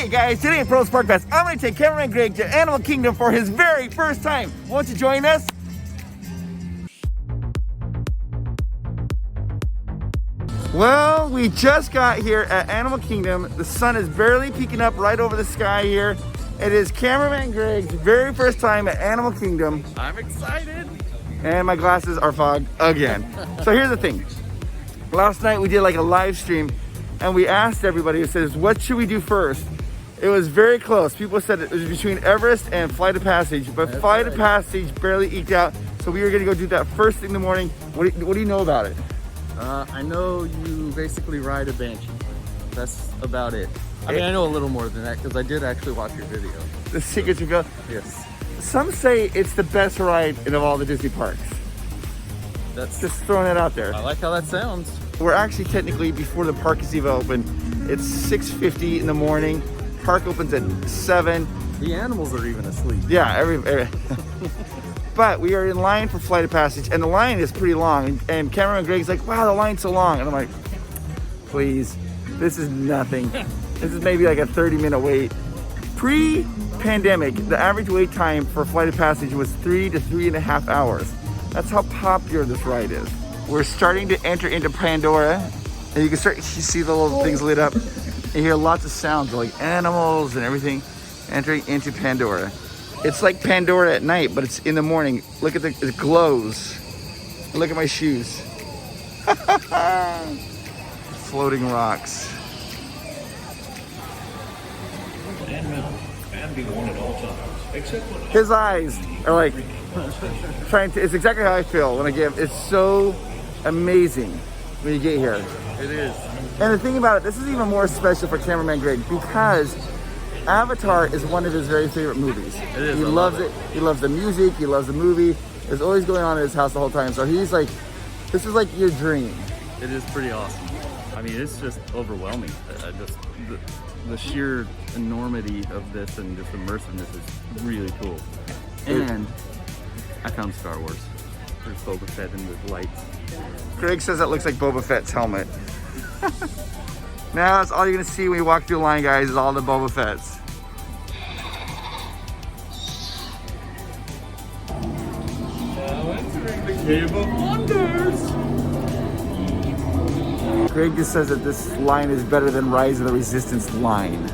Hey guys, today at Pearl Spark Fest, I'm going to take Cameraman Greg to Animal Kingdom for his very first time. Won't you join us? Well, we just got here at Animal Kingdom. The sun is barely peeking up right over the sky here. It is Cameraman Greg's very first time at Animal Kingdom. I'm excited. And my glasses are fogged again. So here's the thing. Last night we did like a live stream and we asked everybody, it says, what should we do first? It was very close. People said it was between Everest and Flight of Passage, but Flight of Passage barely eked out. So we were gonna go do that first thing in the morning. What do you know about it? I know you basically ride a Banshee. That's about it. I mean, I know a little more than that because I did actually watch your video. The secrets revealed? Yes. Some say it's the best ride in all the Disney parks. That's just throwing it out there. I like how that sounds. We're actually technically before the park is even open. It's 6:50 in the morning. Park opens at 7. The animals are even asleep. Yeah, every But we are in line for Flight of Passage, and the line is pretty long. And Cameraman Greg's like, wow, the line's so long. And I'm like, please, this is nothing. This is maybe like a 30-minute wait. Pre-pandemic, the average wait time for Flight of Passage was 3 to 3.5 hours. That's how popular this ride is. We're starting to enter into Pandora, and you can start, you see the little things lit up. You hear lots of sounds like animals and everything entering into Pandora. It's like Pandora at night, but it's in the morning. Look at it glows. Look at my shoes. Floating rocks. And be worn at all times, except when his eyes are like trying to, it's exactly how I feel when I get, it's so amazing when you get here. It is. And the thing about it, this is even more special for Cameraman Greg because Avatar is one of his very favorite movies. It is. He loves it. He loves the music. He loves the movie. It's always going on in his house the whole time. So he's like, this is like your dream. It is pretty awesome. I mean, it's just overwhelming. The sheer enormity of this and just immersiveness is really cool. And I found Star Wars. There's Boba Fett and the lights. Greg says that looks like Boba Fett's helmet. Now that's all you're gonna see when you walk through the line, guys, is all the Boba Fetts. now entering the Cave of Wonders. Greg just says that this line is better than Rise of the Resistance line.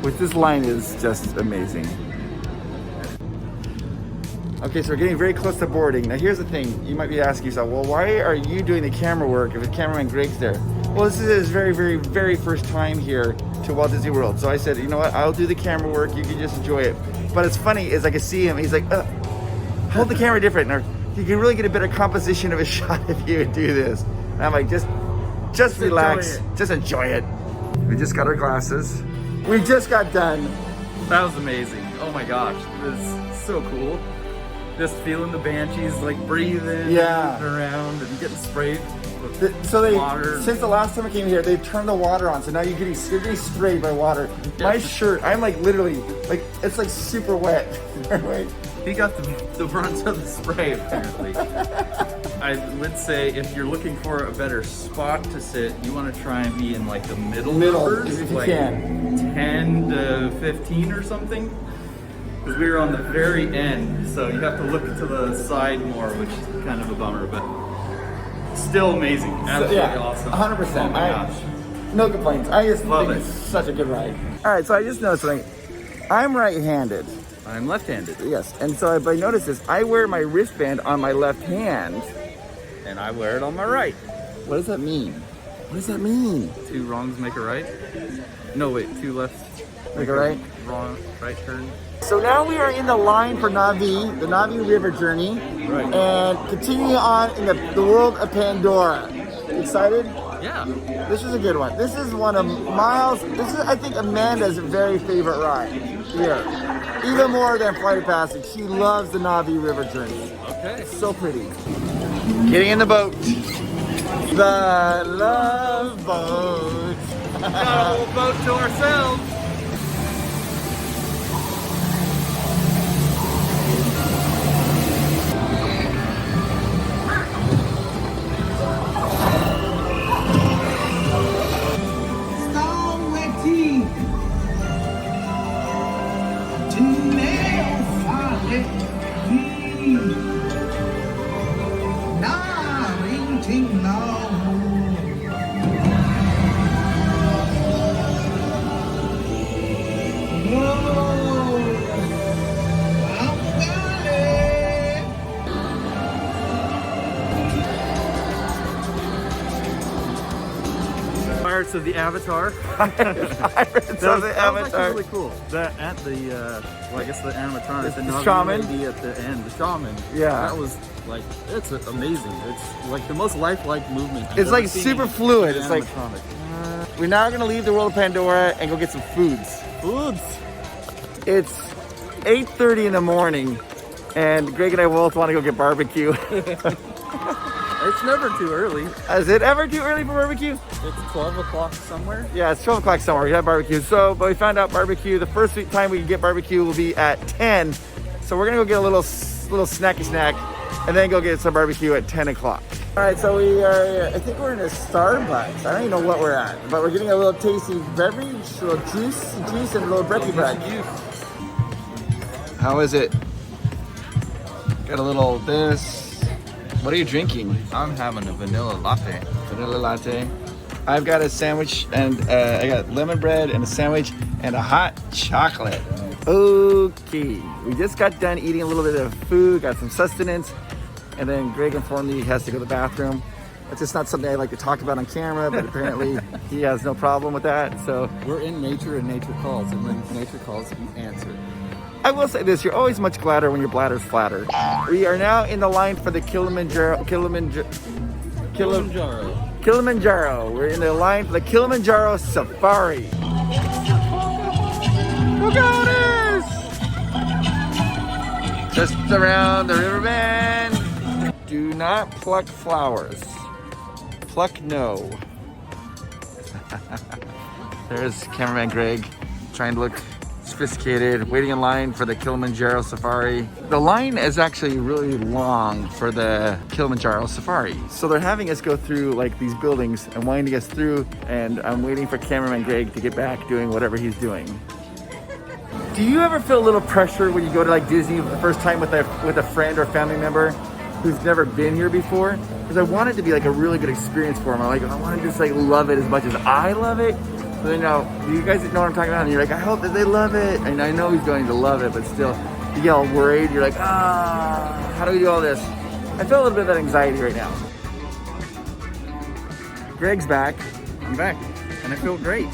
Which this line is just amazing. Okay, so we're getting very close to boarding. Now here's the thing, you might be asking yourself, well, why are you doing the camera work if the cameraman Greg's there? Well, this is his very, very, very first time here to Walt Disney World. So I said, you know what, I'll do the camera work, you can just enjoy it. But it's funny, is I can see him, he's like, hold the camera different. Or you can really get a better composition of a shot if you would do this. And I'm like, just relax, just enjoy it. We just got our glasses. We just got done. That was amazing. Oh my gosh, it was so cool. Just feeling the Banshees like breathing around and getting sprayed with water. Since the last time I came here, they've turned the water on, so now you're getting sprayed by water. My shirt, I'm like literally, like it's like super wet. He got the brunt of the spray apparently. I would say if you're looking for a better spot to sit, you want to try and be in like the middle numbers, if you like can. 10 to 15 or something. Because we were on the very end, so you have to look to the side more, which is kind of a bummer, but still amazing. Absolutely awesome. 100%. Oh my gosh. No complaints. I just Love think it. it's such a good ride. All right, so I just noticed something. I'm right-handed. I'm left-handed. Yes, and so if I notice this, I wear my wristband on my left hand. And I wear it on my right. What does that mean? What does that mean? 2 wrongs make a right? No, wait, 2 lefts Make a right? Wrong, right turn. So now we are in the line for Na'vi, the Na'vi River journey, and continuing on in the world of Pandora. Excited? Yeah. This is a good one. This is one of Miles, this is I think Amanda's very favorite ride here. Even more than Flight of Passage. She loves the Na'vi River journey. Okay. So pretty. Getting in the boat. The Love Boat. Got a whole boat to ourselves. Pirates of the Avatar. Pirates of the That was Avatar. actually really cool. That at the, well, I guess the animatronic, The shaman? lady at the end, the shaman. Yeah. That was like, it's amazing. It's like the most lifelike movement. I've It's ever like seen super in fluid. an It's like, animatronic. we're now gonna leave the world of Pandora and go get some foods. Foods. It's 8:30 in the morning, and Greg and I both want to go get barbecue. It's never too early. Is it ever too early for barbecue? It's 12 o'clock somewhere. Yeah, it's 12 o'clock somewhere. We have barbecue. So, but we found out barbecue, the first time we can get barbecue will be at 10. So we're gonna go get a little snacky snack and then go get some barbecue at 10 o'clock. All right, so we are, I think we're in a Starbucks. I don't even know what we're at, but we're getting a little tasty beverage, a little juice and a little brekkie bread. How is it? Got a little this. What are you drinking? I'm having a vanilla latte. Vanilla latte. I've got a sandwich and I got lemon bread and a sandwich and a hot chocolate. Okay, we just got done eating a little bit of food, got some sustenance, and then Greg informed me he has to go to the bathroom. It's just not something I like to talk about on camera, but apparently he has no problem with that. So We're in nature and nature calls, and when nature calls, we answer. I will say this, you're always much gladder when your bladder's flatter. We are now in the line for the Kilimanjaro. We're in the line for the Kilimanjaro Safari. Look at this! Just around the river bend. Do not pluck flowers. Pluck no. There's Cameraman Greg trying to look sophisticated, waiting in line for the Kilimanjaro Safari. The line is actually really long for the Kilimanjaro Safari. So they're having us go through like these buildings and winding us through, and I'm waiting for Cameraman Greg to get back doing whatever he's doing. Do you ever feel a little pressure when you go to like Disney for the first time with a friend or family member who's never been here before? Because I want it to be like a really good experience for him. I want to just like love it as much as I love it. So you know, you guys know what I'm talking about, and you're like, I hope that they love it. And I know he's going to love it, but still, you get all worried. You're like, how do we do all this? I feel a little bit of that anxiety right now. Greg's back. I'm back, and I feel great.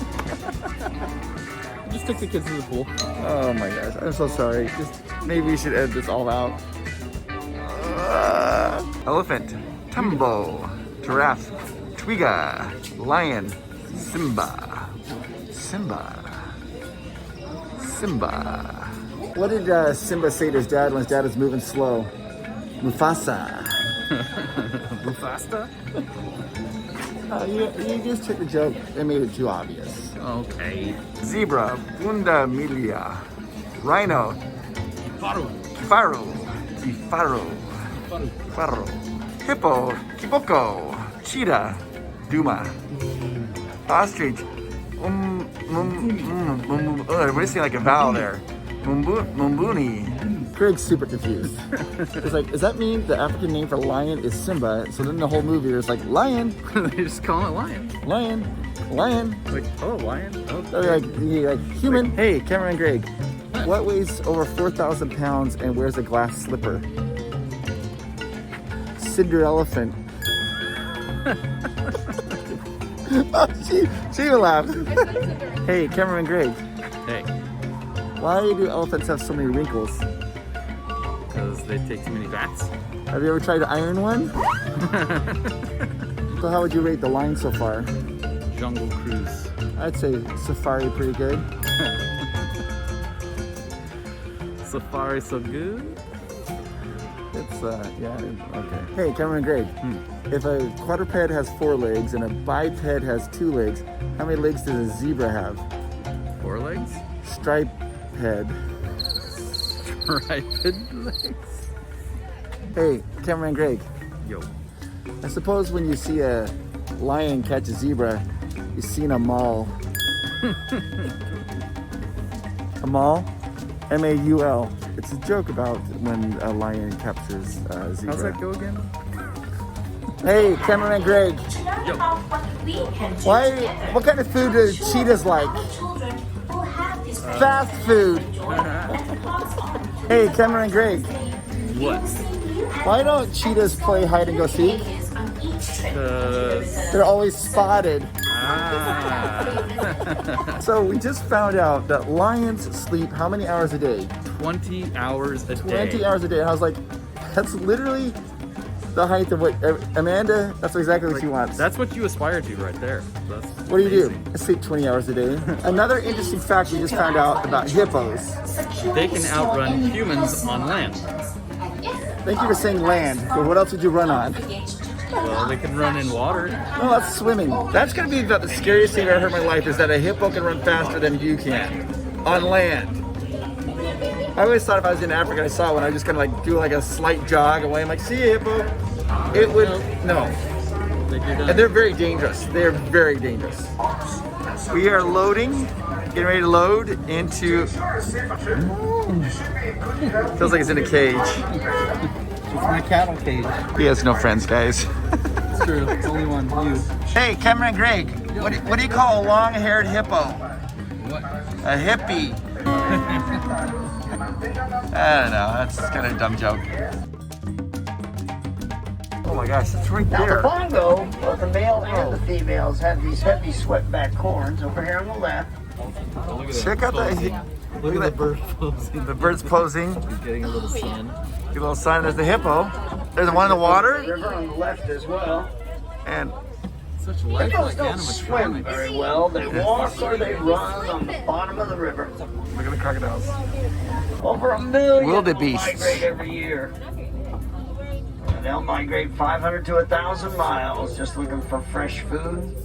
Just took the kids to the pool. Oh my gosh, I'm so sorry. Maybe we should edit this all out. Elephant, Tumbo, Giraffe, Twiga, Lion, Simba. What did Simba say to his dad when his dad was moving slow? Mufasa. Mufasa? You just took the joke and made it too obvious. Okay. Zebra, Bunda Milia. Rhino, Faro. Hippo, Kiboko. Cheetah, Duma. Ostrich, we're saying like a vowel there. Mumbuni. Greg's super confused. It's like, does that mean the African name for lion is Simba? So then the whole movie there's like lion. They just call it lion. Lion. Like, oh, lion. Oh, They're like human. Hey, Cameraman Greg. What weighs over 4,000 pounds and wears a glass slipper? Cinderelephant. Oh, she even laughed. Hey, Cameraman Greg. Hey, Why do elephants have so many wrinkles? because they take too many baths. Have you ever tried to iron one? So how would you rate the line so far? Jungle Cruise. I'd say Safari pretty good. Safari so good? It's, yeah, okay. Hey, Cameraman Greg. If a quadruped has 4 legs and a biped has 2 legs, how many legs does a zebra have? 4 legs? Striped head. Striped legs. Hey, Cameraman Greg. Yo. I suppose when you see a lion catch a zebra, you've seen a maul. A maul? M-A-U-L. It's a joke about when a lion captures a zebra. How's that go again? Hey, Cameraman Greg. Yo. What kind of food do cheetahs like? Fast food. Hey, Cameraman Greg. What? Why don't cheetahs play hide and go seek? They're always spotted. Ah. So we just found out that lions sleep how many hours a day? 20 hours a day. 20 hours a day. And I was like, that's literally the height of what Amanda, that's exactly what she wants. That's what you aspire to right there. That's What do you do? amazing. I sleep 20 hours a day. Another interesting fact we just found out about hippos. They can outrun humans on land. Thank you for saying land, but what else would you run on? Well, they can run in water. Oh, that's swimming. That's gonna be the scariest thing I've ever heard in my life, is that a hippo can run faster than you can on land. I always thought if I was in Africa and I saw one, I'd just kind of like do like a slight jog away. I'm like, see you, hippo. It would, no. And they're very dangerous. They're very dangerous. We are loading, getting ready to load into, feels like it's in a cage. It's in a cattle cage. He has no friends, guys. It's true. It's only one. You. Hey, Cameraman Greg, what do you call a long-haired hippo? What? A hippie. I don't know, that's kind of a dumb joke. Oh my gosh, it's right Now there. the bongo, both the male and the females, have these heavy swept-back horns over here on the left. Check out that. Look at the bird posing. The bird's posing. He's getting a little sun. Get a little sign. There's the hippo. There's the one in the water. River on the left as well. And Such Hippos lifelike don't swim animatronics. very well. They walk or they run on the bottom of the river. look at the crocodiles. Over 1 million Wildebeests. migrate every year. And they'll migrate 500 to 1,000 miles just looking for fresh food.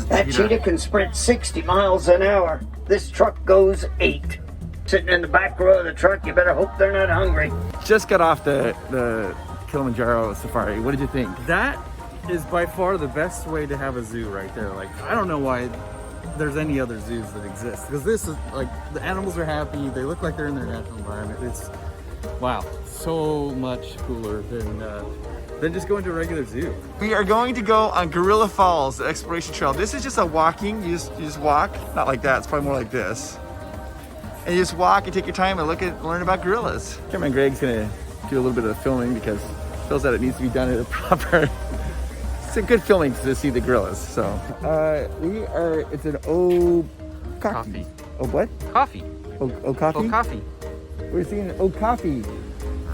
That cheetah can sprint 60 miles an hour. This truck goes 8. Sitting in the back row of the truck, you better hope they're not hungry. Just got off the Kilimanjaro Safari. What did you think? That is by far the best way to have a zoo right there. Like, I don't know why there's any other zoos that exist, because this is like, the animals are happy, they look like they're in their natural environment. It's, wow, so much cooler than just going to a regular zoo. We are going to go on Gorilla Falls, the exploration trail. This is just a walking, you just walk, not like that, it's probably more like this. And you just walk and take your time and learn about gorillas. Cameraman Greg's gonna do a little bit of filming because he feels that it needs to be done in a proper, it's a good filming to see the gorillas. So, it's an Coffee. Oh, what? Coffee. Oh, coffee? Oh, coffee. We're seeing coffee.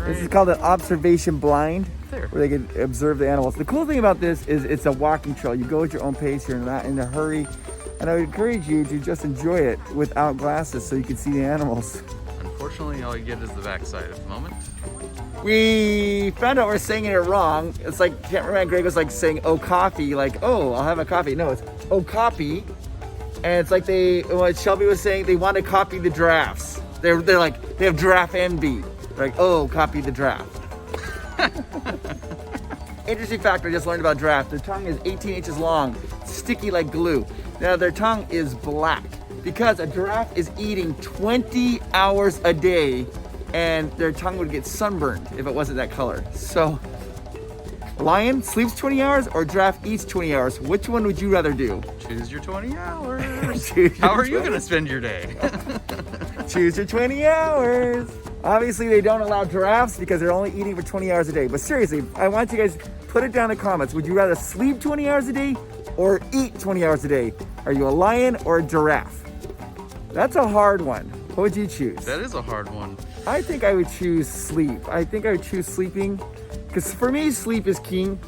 This is called an observation blind, There. where they can observe the animals. The cool thing about this is it's a walking trail. You go at your own pace, you're not in a hurry. And I would encourage you to just enjoy it without glasses so you can see the animals. Unfortunately, all you get is the backside at the moment. We found out we're saying it wrong. It's like Cameraman Greg was like saying, oh, coffee, like, oh, I'll have a coffee. No, it's oh, copy. And it's like what Shelby was saying, they want to copy the giraffes. They're like, they have giraffe envy. They're like, oh, copy the giraffe. Interesting fact I just learned about giraffe. Their tongue is 18 inches long, sticky like glue. Now their tongue is black because a giraffe is eating 20 hours a day and their tongue would get sunburned if it wasn't that color. So, lion sleeps 20 hours or giraffe eats 20 hours? Which one would you rather do? Choose your 20 hours. Choose How your are you 20 gonna spend your day? Choose your 20 hours. Obviously, they don't allow giraffes because they're only eating for 20 hours a day. But seriously, I want you guys, put it down in the comments. Would you rather sleep 20 hours a day or eat 20 hours a day? Are you a lion or a giraffe? That's a hard one. What would you choose? That is a hard one. I think I would choose sleep. I think I would choose sleeping because for me, sleep is king.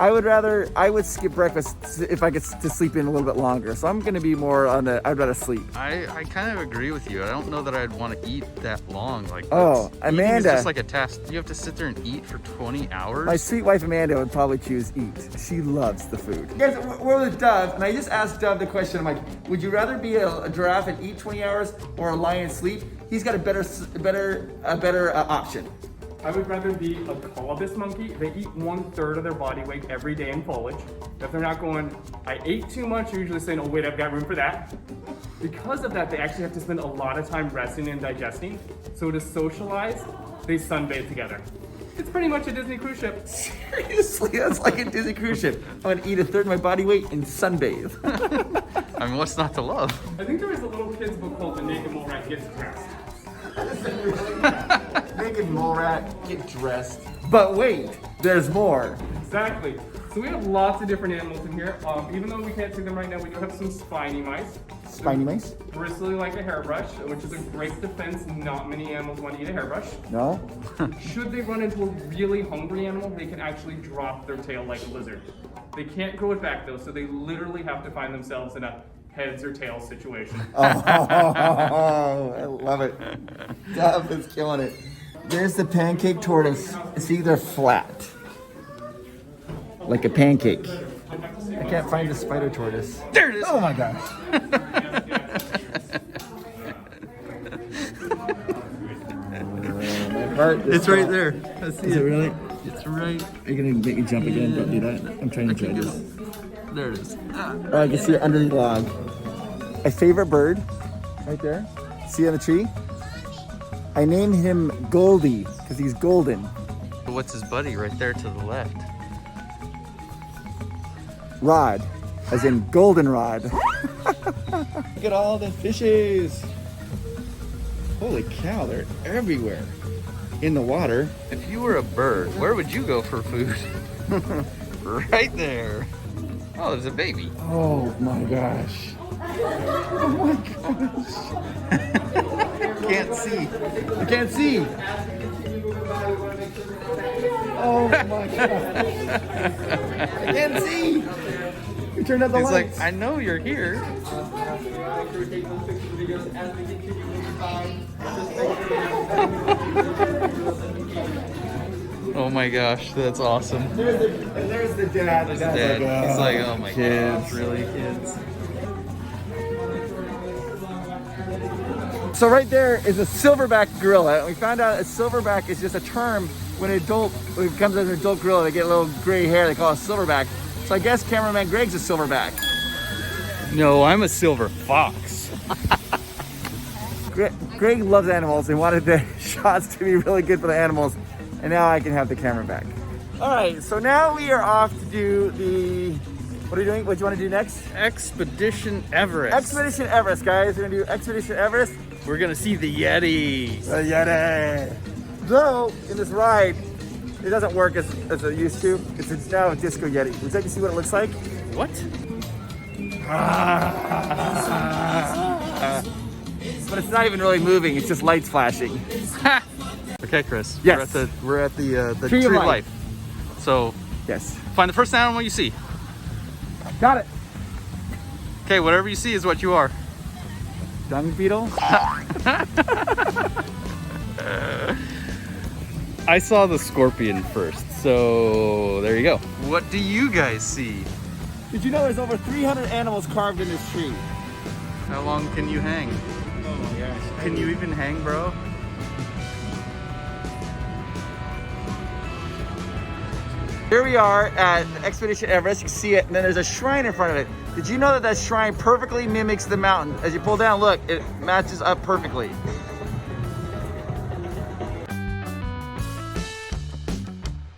I would skip breakfast if I get to sleep in a little bit longer. So I'm gonna be more on I'd rather sleep. I kind of agree with you. I don't know that I'd want to eat that long. Like, Oh, eating Amanda. is just like a task. You have to sit there and eat for 20 hours. My sweet wife Amanda would probably choose eat. She loves the food. Guys, we're with Dove, and I just asked Dove the question. I'm like, would you rather be a giraffe and eat 20 hours or a lion and sleep? He's got a better option. I would rather be a colobus monkey. They eat 1/3 of their body weight every day in foliage. If they're not going, I ate too much, you're usually saying, oh wait, I've got room for that. Because of that, they actually have to spend a lot of time resting and digesting. So to socialize, they sunbathe together. It's pretty much a Disney cruise ship. Seriously, that's like a Disney cruise ship. I'm gonna eat 1/3 of my body weight and sunbathe. I mean, what's not to love? I think there was a little kid's book called The Naked Mole Rat Gets Dressed. Naked mole rat, get dressed. But wait, there's more. Exactly. So we have lots of different animals in here. Even though we can't see them right now, we do have some spiny mice. Spiny mice? Bristly like a hairbrush, which is a great defense. Not many animals want to eat a hairbrush. No? Should they run into a really hungry animal, they can actually drop their tail like a lizard. They can't grow it back though, so they literally have to find themselves in a heads or tails situation. Oh, I love it. Duff is killing it. There's the pancake tortoise. It's either flat, like a pancake. I can't find the spider tortoise. There it is. Oh my gosh. My heart is It's right stopped. there. I see Is it really? It's right. Are you gonna make me jump again? Don't do that. I'm trying to try this. There it is. Oh, I can see it under the log. My favorite bird, right there. See on the tree? I named him Goldie because he's golden. What's his buddy right there to the left? Rod, as in goldenrod. Look at all the fishes. Holy cow, they're everywhere. In the water. If you were a bird, where would you go for food? Right there. Oh, there's a baby. Oh my gosh. Oh my gosh. Can't see. I can't see. Oh my gosh. I can't see. You turned out the He's lights. like, I know you're here. Oh my gosh, that's awesome. There's the dad. The dad's Dad. like, He's like, oh my kids. gosh, really, kids? So right there is a silverback gorilla. We found out a silverback is just a term when it becomes an adult gorilla, they get a little gray hair, they call it silverback. So I guess Cameraman Greg's a silverback. No, I'm a silver fox. Greg loves animals and wanted the shots to be really good for the animals. And now I can have the camera back. All right, so now we are off to do the, what are you doing? What do you want to do next? Expedition Everest. Expedition Everest, guys. We're gonna do Expedition Everest. We're gonna see the Yeti. The Yeti. Though, in this ride, it doesn't work as it used to. It's now a disco Yeti. Would you like to see what it looks like? What? But it's not even really moving. It's just lights flashing. Okay, Chris. Yes. We're at the Tree of Life. So Yes. find the first animal you see. Got it. Okay, whatever you see is what you are. Dung beetle. I saw the scorpion first, so there you go. What do you guys see? Did you know there's over 300 animals carved in this tree? How long can you hang? Oh my gosh. Can you even hang, bro? Here we are at Expedition Everest. You can see it, and then there's a shrine in front of it. Did you know that that shrine perfectly mimics the mountain? As you pull down, look, it matches up perfectly.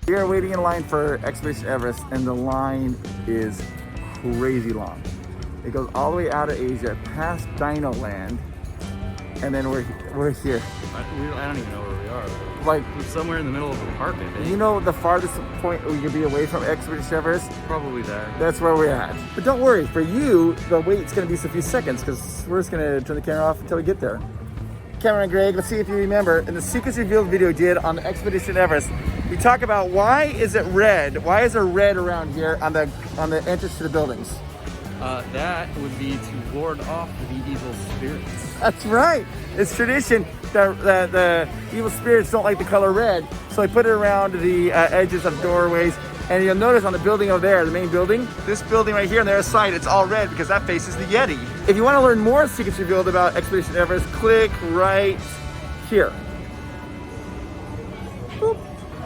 We are waiting in line for Expedition Everest, and the line is crazy long. It goes all the way out of Asia, past Dino Land, and then we're here. I don't even know where we are. Like, We're somewhere in the middle of the park, I think. you know the farthest point we could be away from Expedition Everest? Probably there. That's where we're at. But don't worry, for you, the wait's gonna be a few seconds because we're just gonna turn the camera off until we get there. Cameraman Greg, let's see if you remember, in the Secrets Revealed video we did on Expedition Everest, we talk about why is it red? Why is there red around here on the entrance to the buildings? That would be to ward off the evil spirits. That's right. It's tradition that the evil spirits don't like the color red, so they put it around the edges of doorways. And you'll notice on the building over there, the main building, this building right here on the other side, it's all red because that faces the Yeti. If you want to learn more secrets revealed about Expedition Everest, click right here.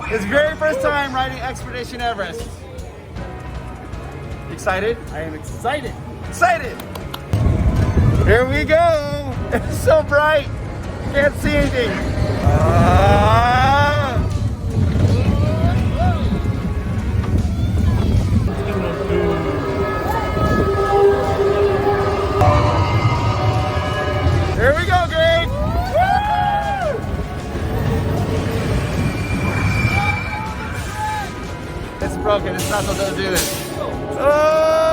His very first time riding Expedition Everest. Excited? I am excited. Excited! Here we go! It's so bright! Can't see anything. Here we go, Greg! Woo! It's broken. It's not supposed to do this. Oh!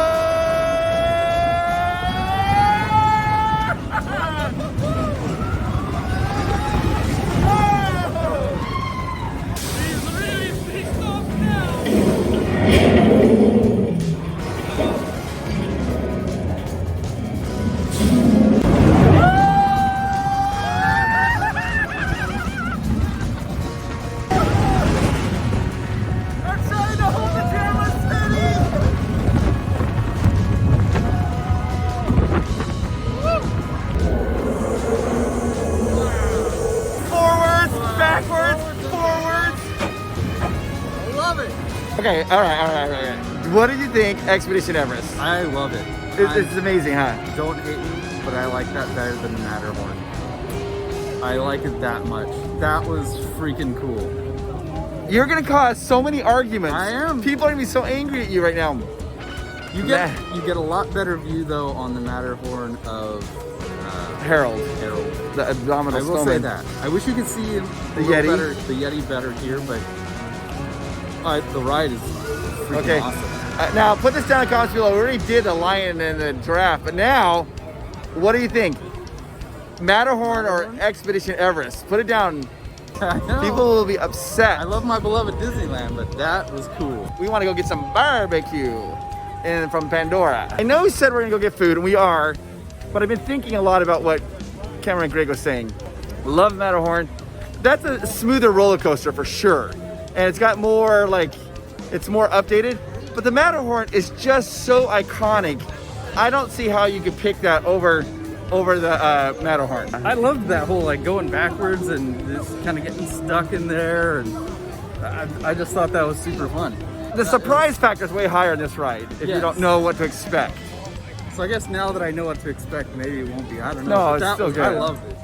Okay, all right. What did you think, Expedition Everest? I love it. It's amazing, huh? Don't hate me, but I like that better than the Matterhorn. I like it that much. That was freaking cool. You're gonna cause so many arguments. I am. People are gonna be so angry at you right now. You get a lot better view though on the Matterhorn of Harold, the abdominal I will snowman. say that. I wish you could see him The Yeti? better, the Yeti better here, but the ride is freaking Okay. awesome. Now put this down in the comments below. We already did the lion and the giraffe, but now, what do you think? Matterhorn or Expedition Everest? Put it down. I know. People will be upset. I love my beloved Disneyland, but that was cool. We want to go get some barbecue from Pandora. I know we said we're gonna go get food, and we are, but I've been thinking a lot about what Cameraman Greg was saying. Love Matterhorn. That's a smoother roller coaster for sure. And it's got more, it's more updated. But the Matterhorn is just so iconic. I don't see how you could pick that over the Matterhorn. I loved that whole going backwards and just kind of getting stuck in there, and I just thought that was super fun. The surprise factor is way higher in this ride if you Yes. don't know what to expect. So I guess now that I know what to expect, maybe it won't be. I don't know. No, But it's that still was- good. I loved it.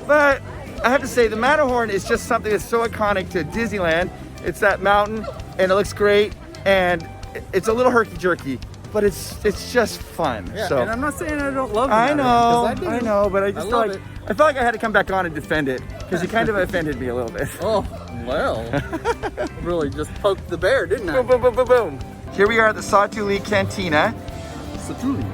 But I have to say, the Matterhorn is just something that's so iconic to Disneyland. It's that mountain, and it looks great, and it's a little herky-jerky, but it's just fun. Yeah, so and I'm not saying I don't love the I Matterhorn, 'cause know, I do. I know, but I just feel love like it. I felt like I had to come back on and defend it because you kind of offended me a little bit. Oh, well. Really just poked the bear, didn't I? Boom, boom, boom, boom, boom. Here we are at the Satu'li Cantina. Satu'li.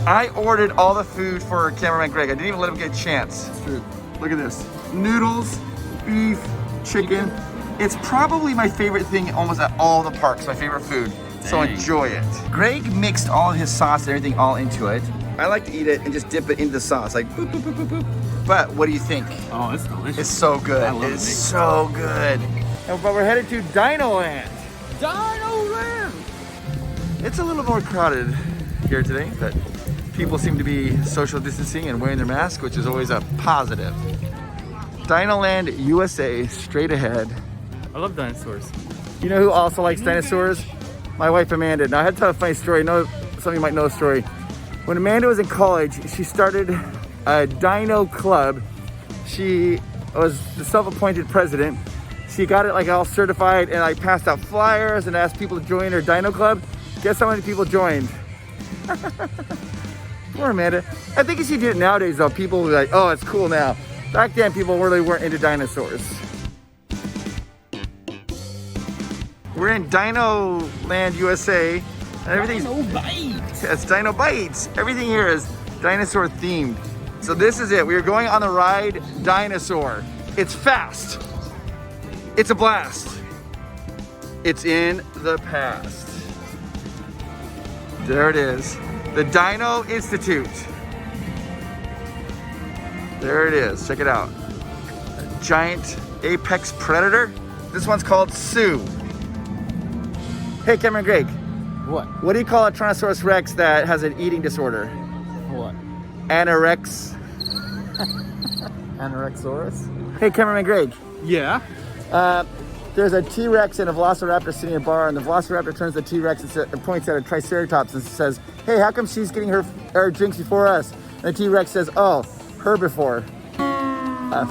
I ordered all the food for Cameraman Greg. I didn't even let him get a chance. It's true. Look at this. Noodles, beef, chicken. It's probably my favorite thing almost at all the parks, my favorite food. So Dang. enjoy it. Greg mixed all his sauce and everything all into it. I like to eat it and just dip it into the sauce, like boop, boop, boop, boop, boop. But what do you think? Oh, it's delicious. It's so good. I love It's it. so good. But we're headed to Dino Land. Dinoland! It's a little more crowded here today, but people seem to be social distancing and wearing their masks, which is always a positive. Dino Land, USA, straight ahead. I love dinosaurs. You know who also likes dinosaurs? My wife Amanda. Now I had to tell a funny story. Some of you might know the story. When Amanda was in college, she started a dino club. She was the self-appointed president. She got it all certified and passed out flyers and asked people to join her dino club. Guess how many people joined? Poor Amanda. I think if she did it nowadays though, people would be like, oh, it's cool now. Back then people really weren't into dinosaurs. We're in Dino Land, USA. And everything's Dino bites! It's Dino Bites. Everything here is dinosaur themed. So this is it. We are going on the ride Dinosaur. It's fast. It's a blast. It's in the past. There it is. The Dino Institute. There it is. Check it out. A giant apex predator. This one's called Sue. Hey, Cameron Greg. What? What do you call a Tyrannosaurus Rex that has an eating disorder? What? Anorex. Anorexorus? Hey, Cameraman Greg. Yeah. there's a T-Rex and a Velociraptor sitting in a bar, and the Velociraptor turns to the T-Rex and points at a Triceratops and says, hey, how come she's getting her drinks before us? And the T-Rex says, oh, her before us.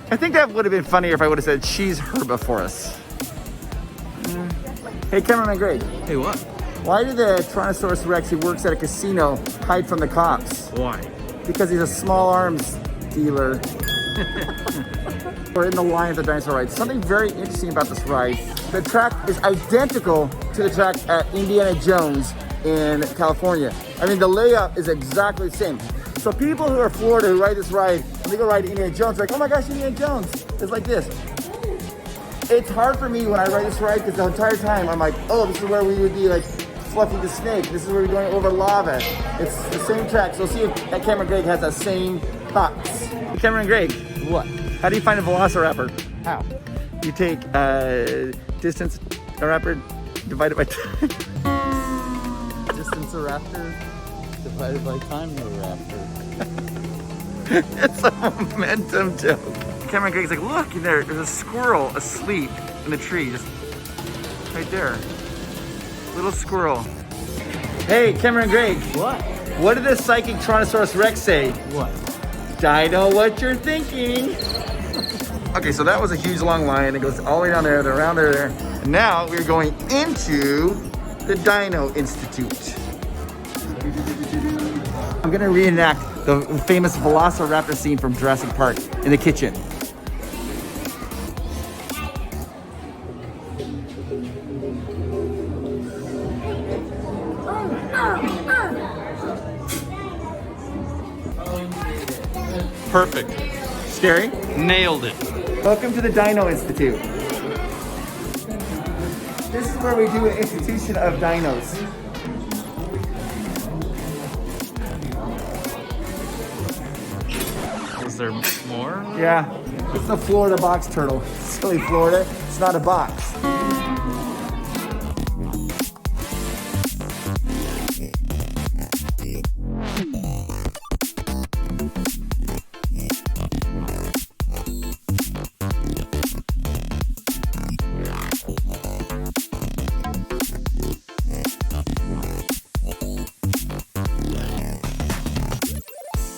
I think that would have been funnier if I would have said, she's her before us. Hey, Cameraman Greg. Hey, what? Why did the Tyrannosaurus Rex who works at a casino hide from the cops? Why? Because he's a small arms dealer. We're in the line of the dinosaur ride. Something very interesting about this ride. The track is identical to the track at Indiana Jones in California. I mean, the layout is exactly the same. So people who are Florida who ride this ride, and they go ride Indiana Jones, like, oh my gosh, Indiana Jones. It's like this. It's hard for me when I ride this ride because the entire time I'm like, oh, this is where we would be like Fluffy the Snake. This is where we're going over lava. It's the same track. So see if that Cameraman Greg has the same thoughts. Cameraman Greg. What? How do you find a velociraptor? How? You take distance a raptor divided by time. Distance a raptor divided by time of a raptor. It's a momentum joke. Cameraman Greg's like, look, there's a squirrel asleep in the tree, just right there. Little squirrel. Hey, Cameraman Greg. What? What did the psychic Tyrannosaurus Rex say? What? I know what you're thinking. Okay, so that was a huge long line. It goes all the way down there, then around there. And now we're going into the Dino Institute. I'm gonna reenact the famous Velociraptor scene from Jurassic Park in the kitchen. Perfect. Scary? Nailed it. Welcome to the Dino Institute. This is where we do an institution of dinos. Is there more? Yeah, it's the Florida box turtle. Silly Florida, it's not a box.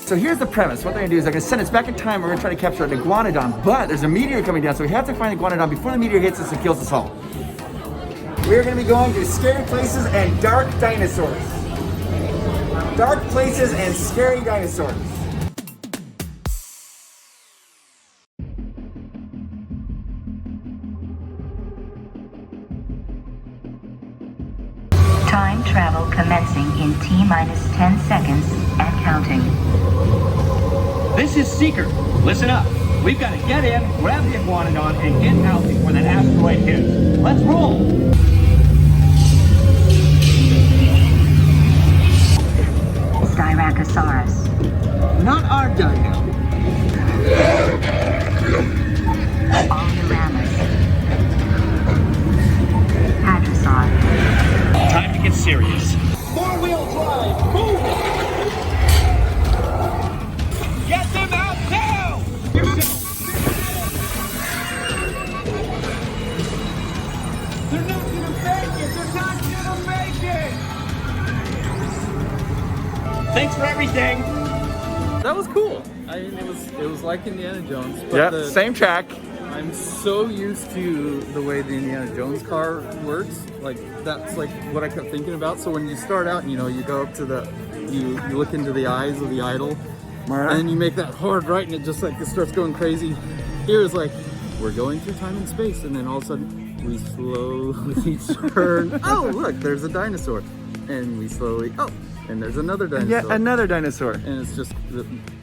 So here's the premise. What they're gonna do is they're gonna send us back in time. We're gonna try to capture an iguanodon, but there's a meteor coming down, so we have to find the iguanodon before the meteor hits us and kills us all. We're gonna be going to scary places and dark dinosaurs. Dark places and scary dinosaurs. Time travel commencing in T-minus 10 seconds and counting. This is Seeker. Listen up. We've got to get in, grab the iguanodon, and get out before that asteroid hits. Let's roll! Styracosaurus. Not our dino. Aluramus. Hadrosaur. Time to get serious. Four-wheel drive. Move! Get them out now! They're not gonna make it! They're not gonna make it! Thanks for everything! That was cool. I mean, it was like Indiana Jones. But Yep, same track. I'm so used to the way the Indiana Jones car works. Like, that's like what I kept thinking about. So when you start out, you know, you go up to you look into the eyes of the idol, and then you make that hard right, and it just like, it starts going crazy. Here is like, we're going through time and space, and then all of a sudden, we slowly turn. Oh, look, there's a dinosaur. And we slowly, oh, and there's another dinosaur. Yeah, another dinosaur. And it's just...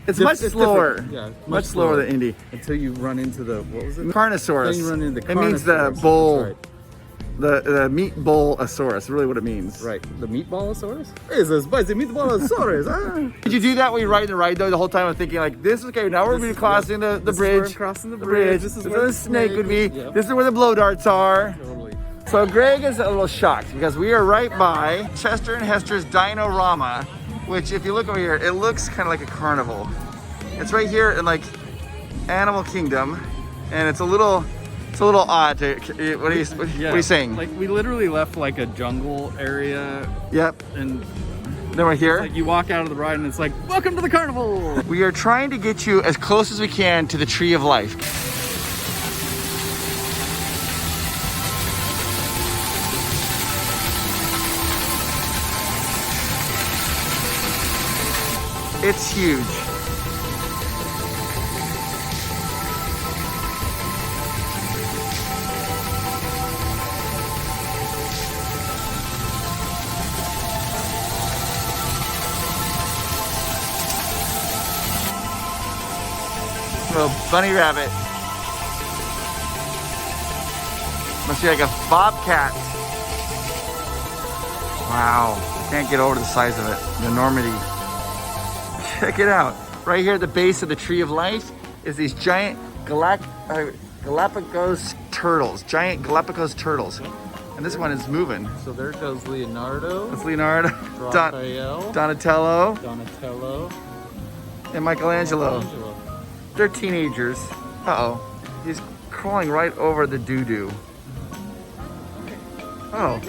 It's much slower. Yeah, much slower than Indy. Until you run into the, what was it? Carnosaurus. Then you run into the It means the Carnosaurus. bull, Right. the meat bull-asaurus, really what it means. Right, the meatballosaurus? It's a spicy meatballosaurus. Ah. Did you do that when you ride the ride though? The whole time I'm thinking like, this is okay. Now we're going to be crossing the This is where bridge. I'm crossing the bridge. This is where where the snake would be. Yep. This is where the blow darts are. Totally. So Greg is a little shocked because we are right by Chester and Hester's Dino-Rama, which if you look over here, it looks kind of like a carnival. It's right here in like Animal Kingdom. and it's a little odd to, what are you saying? Like we literally left like a jungle area. Yep. And then we're here. like you walk out of the ride and it's like, welcome to the carnival. We are trying to get you as close as we can to the Tree of Life. It's huge. Little bunny rabbit. Must be like a bobcat. Wow, I can't get over the size of it, the enormity. Check it out. Right here at the base of the Tree of Life is these giant Galapagos turtles. Giant Galapagos turtles. And this one is moving. So there goes Leonardo. That's Leonardo. Raphael. Donatello. Donatello. And Michelangelo. They're teenagers. Uh-oh. He's crawling right over the doo-doo. Oh.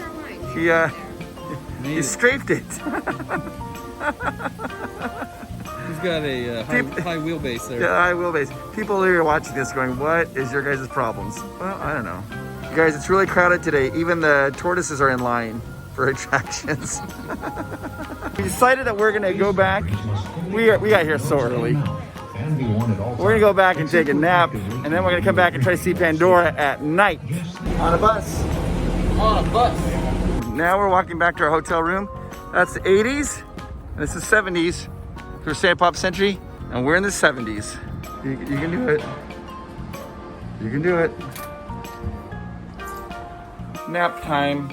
He scraped it. He's got a high wheelbase there. Yeah, high wheelbase. People here watching this going, what is your guys' problems? Well, I don't know. You guys, it's really crowded today. Even the tortoises are in line for attractions. We decided that we're gonna go back. We got here so early. We're gonna go back and take a nap, and then we're gonna come back and try to see Pandora at night. On a bus. On a bus. Now we're walking back to our hotel room. That's the 80s, and this is 70s. We're staying at Pop Century, and we're in the 70s. You can do it. You can do it. Nap time.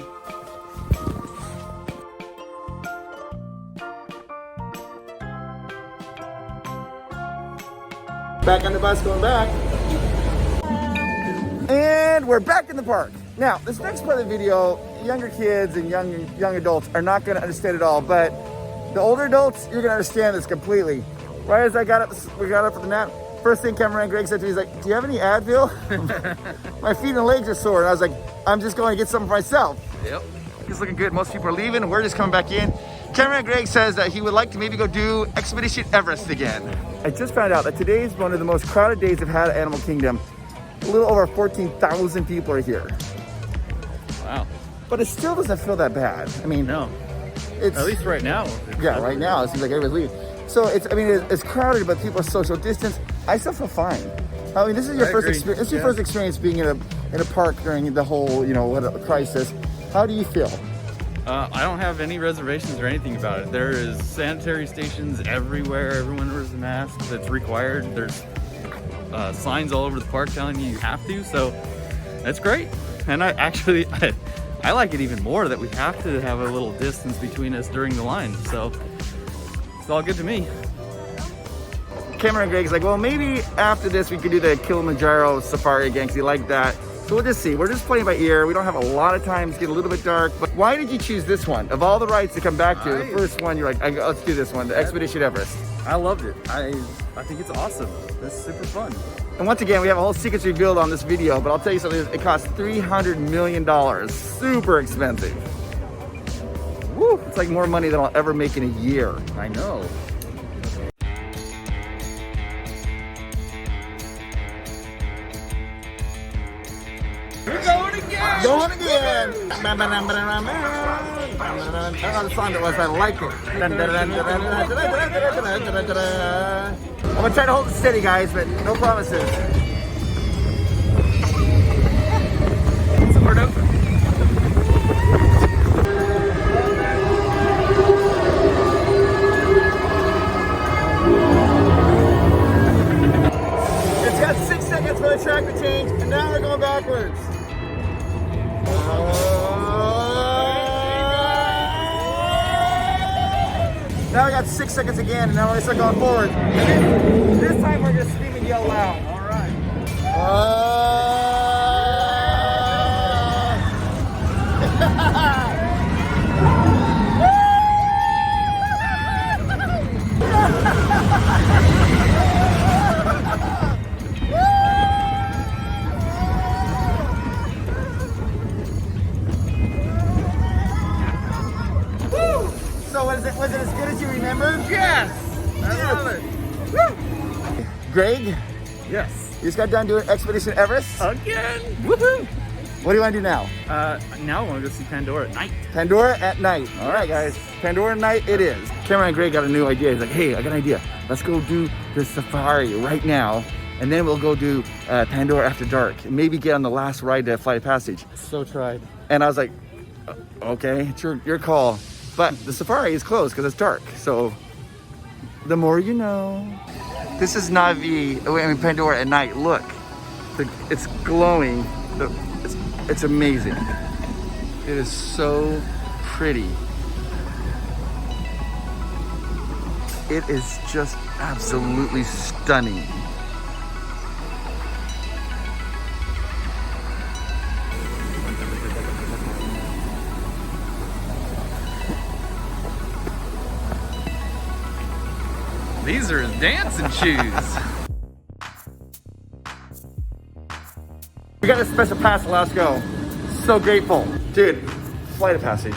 Back on the bus, going back. And we're back in the park. Now, this next part of the video, younger kids and young adults are not gonna understand it all, but the older adults, you're gonna understand this completely. Right as we got up for the nap, first thing Cameraman Greg said to me, he's like, do you have any Advil? My feet and legs are sore. And I was like, I'm just going to get some for myself. Yep. He's looking good. Most people are leaving and we're just coming back in. Cameraman Greg says that he would like to maybe go do Expedition Everest again. I just found out that today is one of the most crowded days I've had at Animal Kingdom. A little over 14,000 people are here. Wow. But it still doesn't feel that bad. I mean, No. it's At least right now. yeah, right now it seems like everybody's leaving. So it's crowded, but people are social distance. I still feel fine. I mean, this is your first agree. experience. This is your first experience being in a park during the whole crisis. How do you feel? I don't have any reservations or anything about it. There is sanitary stations everywhere. Everyone wears a mask. That's required. There's signs all over the park telling you have to. So that's great. And I like it even more that we have to have a little distance between us during the line. So it's all good to me. Cameraman Greg's like, well, maybe after this we could do the Kilimanjaro Safari again because he liked that. So we'll just see. We're just playing by ear. We don't have a lot of time. It's getting a little bit dark. But why did you choose this one? Of all the rides to come back to, the first one, you're like, let's do this one, the Expedition Everest. I loved it. I think it's awesome. It's super fun. And once again, we have a whole secrets revealed on this video, but I'll tell you something, it costs $300 million. Super expensive. Woo, it's like more money than I'll ever make in a year. I know. Going again! I know the song that was, I like it. I'm gonna try to hold it steady, guys, but no promises. Super dope. It's got 6 seconds for the track to change, and now we're going backwards. Now we got 6 seconds again, and now we're gonna start going forward. And this time we're gonna scream and yell loud. All right. Greg, Yes. you just got done doing Expedition Everest. Again. Woohoo. What do you want to do now? Now I want to go see Pandora at night. Pandora at night. All right, guys. Pandora at night it is. Cameraman Greg got a new idea. He's like, hey, I got an idea. Let's go do the safari right now, and then we'll go do Pandora after dark. And maybe get on the last ride to Flight of Passage. So tried. And I was like, okay, it's your call. But the safari is closed because it's dark. So the more you know. This is Pandora at night. Look, it's glowing. It's amazing. It is so pretty. It is just absolutely stunning. These are his dancing shoes. We got a special pass, let's go. So grateful. Dude, Flight of Passage.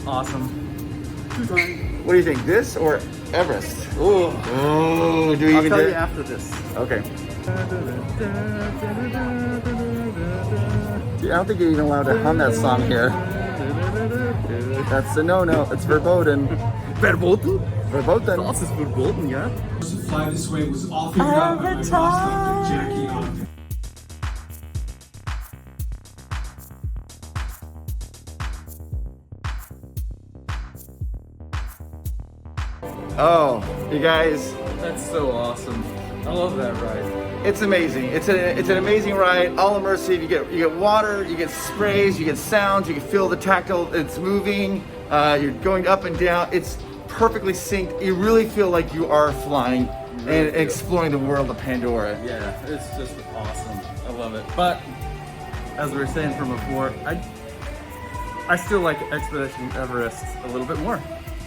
Awesome. What do you think, this or Everest? Oh, do we I'll even tell do you it? after this. Okay. Dude, I don't think you're even allowed to hum that song here. That's a no-no, it's verboten. Verboten? Verboten. Das ist verboten, ja? To fly this way was all figured out by my boss, Dr. Jackie on. Oh, you guys, That's so awesome. I love that ride. it's amazing. It's an amazing ride, all immersive. You get water, you get sprays, you get sounds, you can feel the tactile, it's moving, you're going up and down. It's perfectly synced. You really feel like you are flying and exploring the world of Pandora. Yeah, it's just awesome. I love it. But as we were saying from before, I still like Expedition Everest a little bit more.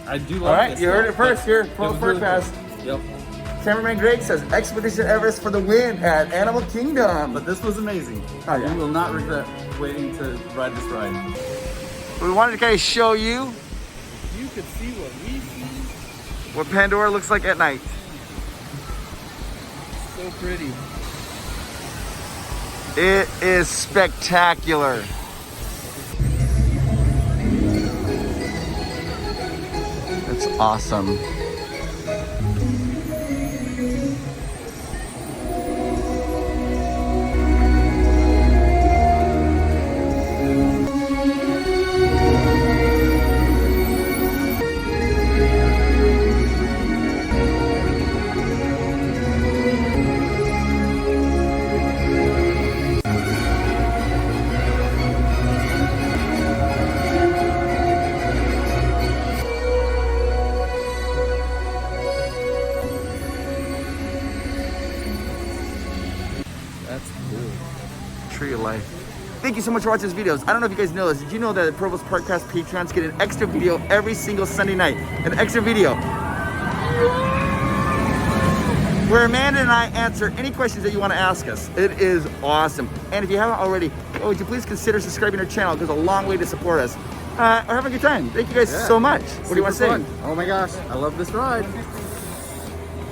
I do like All right, this you heard stuff, it first but here. it Full was first really pass. cool. Yep. Cameraman Greg says Expedition Everest for the win at Animal Kingdom. But this was amazing. Oh, yeah. You will not regret waiting to ride this ride. We wanted to kind of show you You could see what we see. what Pandora looks like at night. So pretty. It is spectacular. It's awesome. That's cool. Tree of life. Thank you so much for watching these videos. I don't know if you guys know this. Did you know that the Provost Parkcast Patrons get an extra video every single Sunday night? An extra video where Amanda and I answer any questions that you want to ask us. It is awesome. And if you haven't already, would you please consider subscribing to our channel? It goes a long way to support us. Or have a good time. Thank you guys so much. What do you want to say? Oh my gosh, I love this ride.